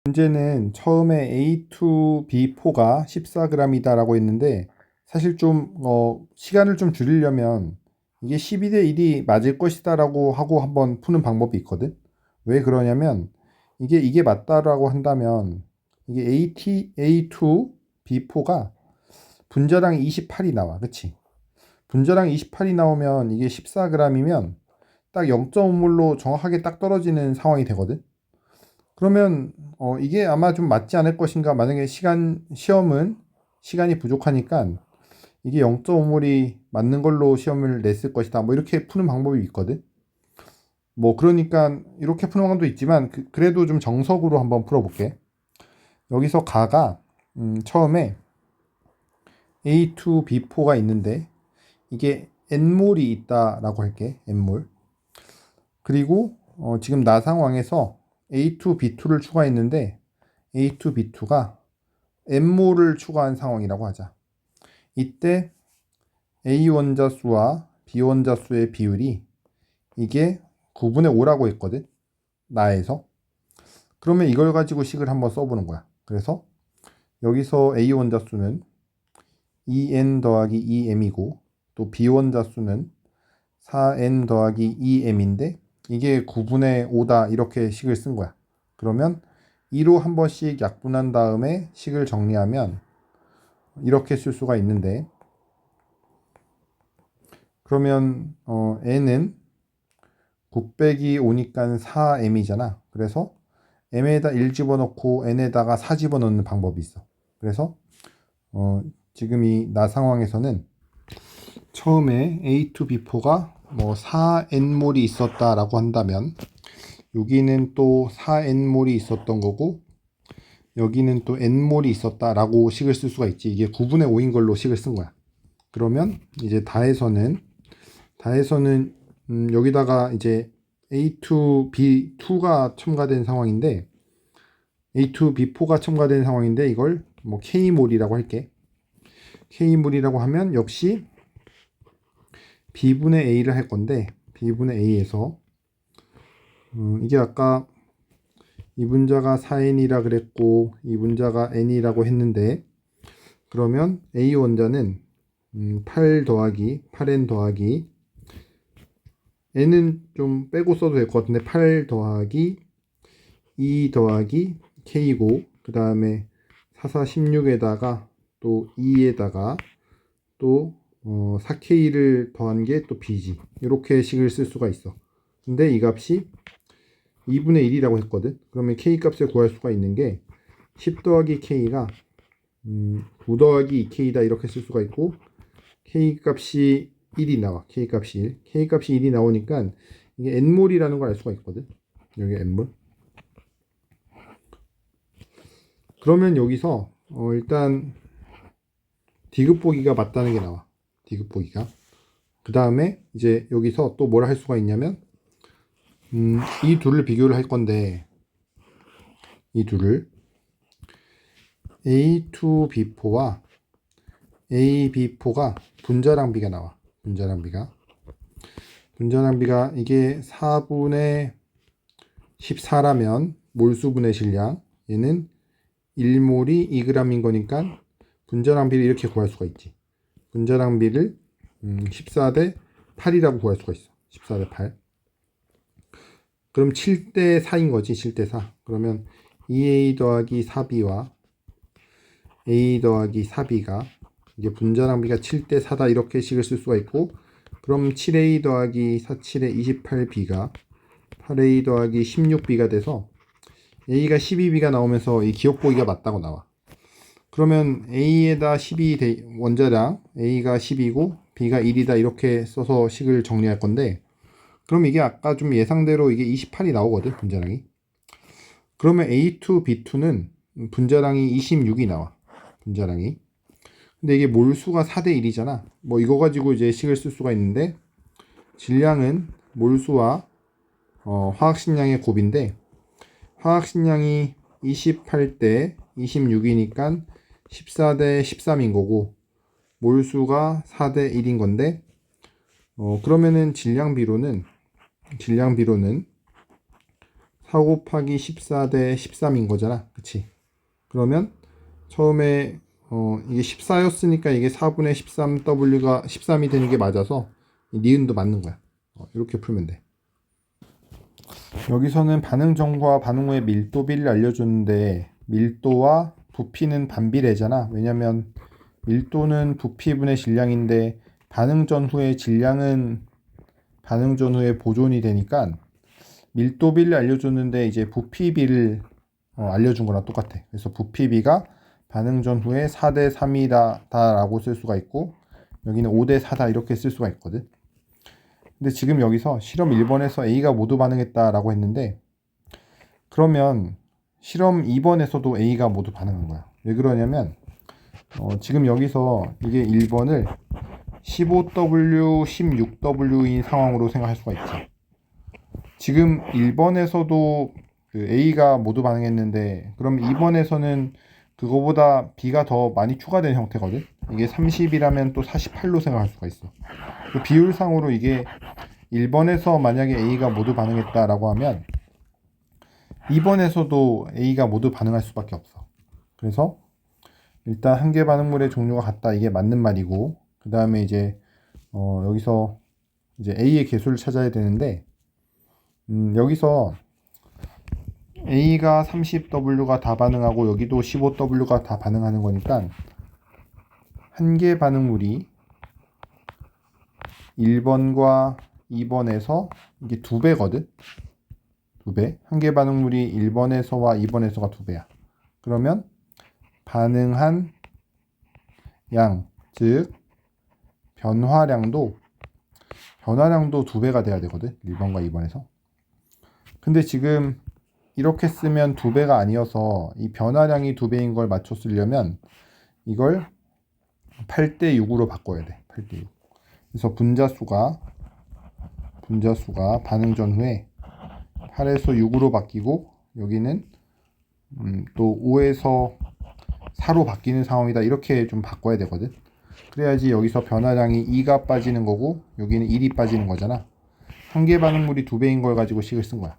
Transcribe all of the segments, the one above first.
문제는 처음에 A2B4가 14g이다 라고 했는데 사실 좀 시간을 좀 줄이려면 이게 12대 1이 맞을 것이다 라고 하고 한번 푸는 방법이 있거든. 왜 그러냐면 이게 맞다라고 한다면 이게 A2B4가 분자량이 28이 나와. 그치? 분자량이 28이 나오면 이게 14g이면 딱 0.5몰로 정확하게 딱 떨어지는 상황이 되거든. 그러면 이게 아마 좀 맞지 않을 것인가. 만약에 시험은 시간이 부족하니까 이게 0.5몰이 맞는 걸로 시험을 냈을 것이다. 뭐 이렇게 푸는 방법이 있거든. 뭐 그러니까 이렇게 푸는 방법도 있지만 그래도 좀 정석으로 한번 풀어볼게. 여기서 가가 처음에 A2B4가 있는데 이게 N몰이 있다라고 할게. N몰. 그리고 지금 나 상황에서 A2B2를 추가했는데 A2B2가 N몰을 추가한 상황이라고 하자. 이때 A 원자수와 B 원자수의 비율이 이게 9분의 5라고 했거든. 나에서. 그러면 이걸 가지고 식을 한번 써보는 거야. 그래서 여기서 A 원자수는 2n 더하기 2m이고 또 B 원자수는 4n 더하기 2m인데 이게 9분의 5다 이렇게 식을 쓴 거야. 그러면 2로 한 번씩 약분한 다음에 식을 정리하면 이렇게 쓸 수가 있는데 그러면 n은 9 빼기 5니까 4m이잖아. 그래서 m에다 1 집어넣고 n에다가 4 집어넣는 방법이 있어. 그래서 지금 이 나 상황에서는 처음에 A2B4가 뭐 4n몰이 있었다라고 한다면 여기는 또 4n몰이 있었던 거고 여기는 또 n몰이 있었다라고 식을 쓸 수가 있지. 이게 9분의 5인 걸로 식을 쓴 거야. 그러면 이제 다해서는 여기다가 이제 A2B2가 첨가된 상황인데 A2B4가 첨가된 상황인데 이걸 뭐 K몰이라고 할게. K몰이라고 하면 역시 B분의 A를 할 건데 B분의 A에서 이게 아까 이 분자가 4n이라 그랬고 이 분자가 n이라고 했는데 그러면 A 원자는 8 더하기 8n 더하기 n은 좀 빼고 써도 될 것 같은데 8 더하기 2 더하기 k고 그 다음에 4, 16에다가 또 2에다가 또 4k를 더한 게 또 b지. 이렇게 식을 쓸 수가 있어. 근데 이 값이 2분의 1이라고 했거든. 그러면 k 값을 구할 수가 있는 게 10 더하기 k가 9 더하기 2k다 이렇게 쓸 수가 있고 k 값이 1이 나와. k 값이 1. k 값이 1이 나오니까 이게 n몰이라는 걸 알 수가 있거든. 여기 n몰. 그러면 여기서 일단 디귿 보기가 맞다는 게 나와. 디귿 보기가. 그 다음에 이제 여기서 또 뭘 할 수가 있냐면 이 둘을 비교를 할 건데 이 둘을 A2B4와 AB4가 분자량비가 나와. 분자량비가 이게 4분의 14라면 몰수분의 질량 얘는 1몰이 2g인 거니까 분자량비를 이렇게 구할 수가 있지. 분자량비를 14대 8이라고 구할 수가 있어. 14대 8. 그럼 7대 4인 거지. 7대 4. 그러면 2a 더하기 4b와 a 더하기 4b가 이게 분자량비가 7대 4다 이렇게 식을 쓸 수가 있고 그럼 7a 더하기 47의 28b가 8a 더하기 16b가 돼서 a가 12b가 나오면서 이 기억 보기가 맞다고 나와. 그러면 a에다 12 원자량 a가 10이고 b가 1이다 이렇게 써서 식을 정리할 건데 그럼 이게 아까 좀 예상대로 이게 28이 나오거든 분자량이. 그러면 A2, B2는 분자량이 26이 나와. 분자량이. 근데 이게 몰수가 4대 1이잖아. 뭐 이거 가지고 이제 식을 쓸 수가 있는데 질량은 몰수와 화학식량의 곱인데 화학식량이 28대 26이니까 14대 13인 거고 몰수가 4대 1인 건데 4 곱하기 14 대 13인 거잖아. 그치? 그러면 처음에 이게 14였으니까 이게 4분의 13w가 13이 되는 게 맞아서 이 니은도 맞는 거야. 이렇게 풀면 돼. 여기서는 반응 전과 반응 후의 밀도 비를 알려줬는데 밀도와 부피는 반비례잖아. 왜냐면 밀도는 부피분의 질량인데 반응 전후의 질량은 반응 전후에 보존이 되니까 밀도 비를 알려줬는데 이제 부피 비를 알려준 거랑 똑같아. 그래서 부피 비가 반응 전후에 4대 3이다 라고 쓸 수가 있고 여기는 5대 4다 이렇게 쓸 수가 있거든. 근데 지금 여기서 실험 1번에서 A가 모두 반응했다 라고 했는데 그러면 실험 2번에서도 A가 모두 반응한 거야. 왜 그러냐면 지금 여기서 이게 1번을 15W, 16W인 상황으로 생각할 수가 있지. 지금 1번에서도 그 A가 모두 반응했는데 그럼 2번에서는 그거보다 B가 더 많이 추가된 형태거든. 이게 30이라면 또 48로 생각할 수가 있어. 그 비율상으로 이게 1번에서 만약에 A가 모두 반응했다라고 하면 2번에서도 A가 모두 반응할 수밖에 없어. 그래서 일단 한 개 반응물의 종류가 같다. 이게 맞는 말이고 그 다음에 이제 여기서 이제 A의 개수를 찾아야 되는데 여기서 A가 30W가 다 반응하고 여기도 15W가 다 반응하는 거니까 한 개 반응물이 1번과 2번에서 이게 2배거든. 2배. 한 개 반응물이 1번에서와 2번에서가 2배야. 그러면 반응한 양, 즉 변화량도 2배가 돼야 되거든. 1번과 2번에서. 근데 지금 이렇게 쓰면 2배가 아니어서 이 변화량이 2배인 걸 맞춰 쓰려면 이걸 8대 6으로 바꿔야 돼. 8대 6. 그래서 분자수가 반응 전후에 8에서 6으로 바뀌고 여기는 또 5에서 4로 바뀌는 상황이다. 이렇게 좀 바꿔야 되거든. 그래야지 여기서 변화량이 2가 빠지는 거고 여기는 1이 빠지는 거잖아. 한 개 반응물이 2배인 걸 가지고 식을 쓴 거야.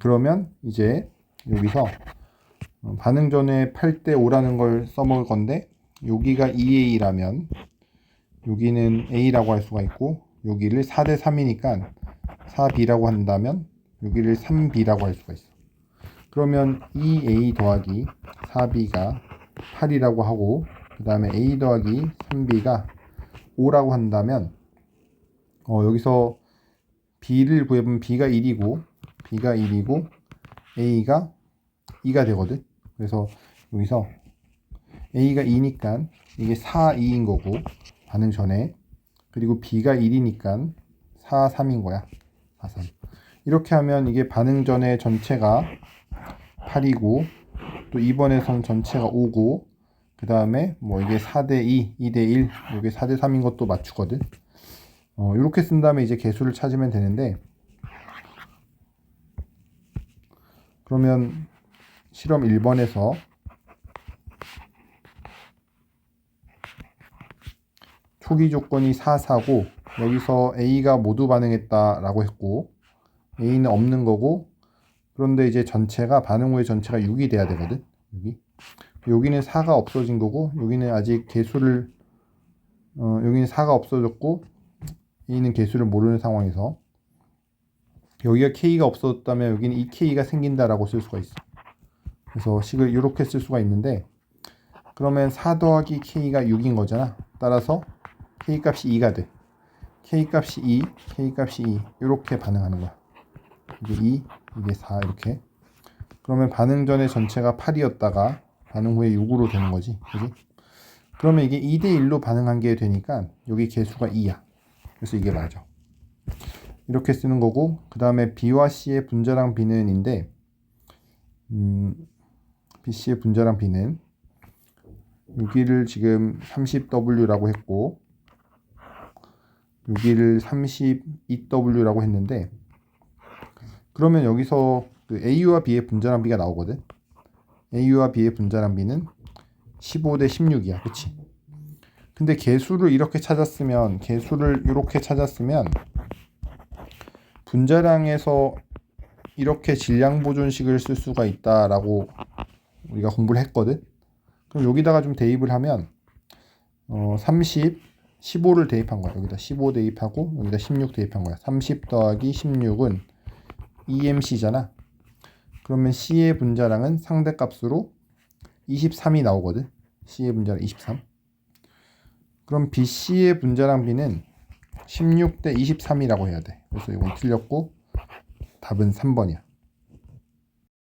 그러면 이제 여기서 반응 전에 8대 5라는 걸 써먹을 건데 여기가 2A라면 여기는 A라고 할 수가 있고 여기를 4대 3이니까 4B라고 한다면 여기를 3B라고 할 수가 있어. 그러면 2A 더하기 4B가 8이라고 하고 그 다음에 A 더하기 3B가 5라고 한다면 여기서 B를 구해보면 B가 1이고 A가 2가 되거든. 그래서 여기서 A가 2니까 이게 4, 2인 거고 반응 전에 그리고 B가 1이니까 4, 3인 거야. 4, 3. 이렇게 하면 이게 반응 전에 전체가 8이고 또 2번에선 전체가 5고 그 다음에 뭐 이게 4대 2, 2대 1 이게 4대 3인 것도 맞추거든. 이렇게 쓴 다음에 이제 개수를 찾으면 되는데 그러면 실험 1번에서 초기 조건이 4, 4고 여기서 A가 모두 반응했다라고 했고 A는 없는 거고 그런데 이제 전체가 반응 후의 전체가 6이 돼야 되거든. 여기는 4가 없어진 거고 여기는 아직 개수를 여기는 4가 없어졌고 A는 개수를 모르는 상황에서 여기가 K가 없어졌다면 여기는 2K가 생긴다라고 쓸 수가 있어. 그래서 식을 이렇게 쓸 수가 있는데 그러면 4 더하기 K가 6인 거잖아. 따라서 K 값이 2가 돼. K 값이 2, K 값이 2 이렇게 반응하는 거야. 이게 2, 이게 4 이렇게. 그러면 반응 전에 전체가 8이었다가 반응 후에 6으로 되는 거지. 그지? 그러면 이게 2대 1로 반응한 게 되니까 여기 개수가 2야. 그래서 이게 맞아. 이렇게 쓰는 거고 그 다음에 B와 C의 분자량 B는인데 BC의 분자량 B는 여기를 지금 30W라고 했고 여기를 32W라고 했는데 그러면 여기서 그 A와 B의 분자량 B가 나오거든. A와 B의 분자량 B는 15대 16이야. 그치? 근데 개수를 이렇게 찾았으면 분자량에서 이렇게 질량 보존식을 쓸 수가 있다라고 우리가 공부를 했거든. 그럼 여기다가 좀 대입을 하면 30, 15를 대입한 거야. 여기다 15 대입하고 여기다 16 대입한 거야. 30 더하기 16은 EMC잖아. 그러면 C의 분자량은 상대값으로 23이 나오거든. C의 분자량 23. 그럼 BC의 분자량 B는 16 대 23이라고 해야 돼. 그래서 이건 틀렸고 답은 3번이야.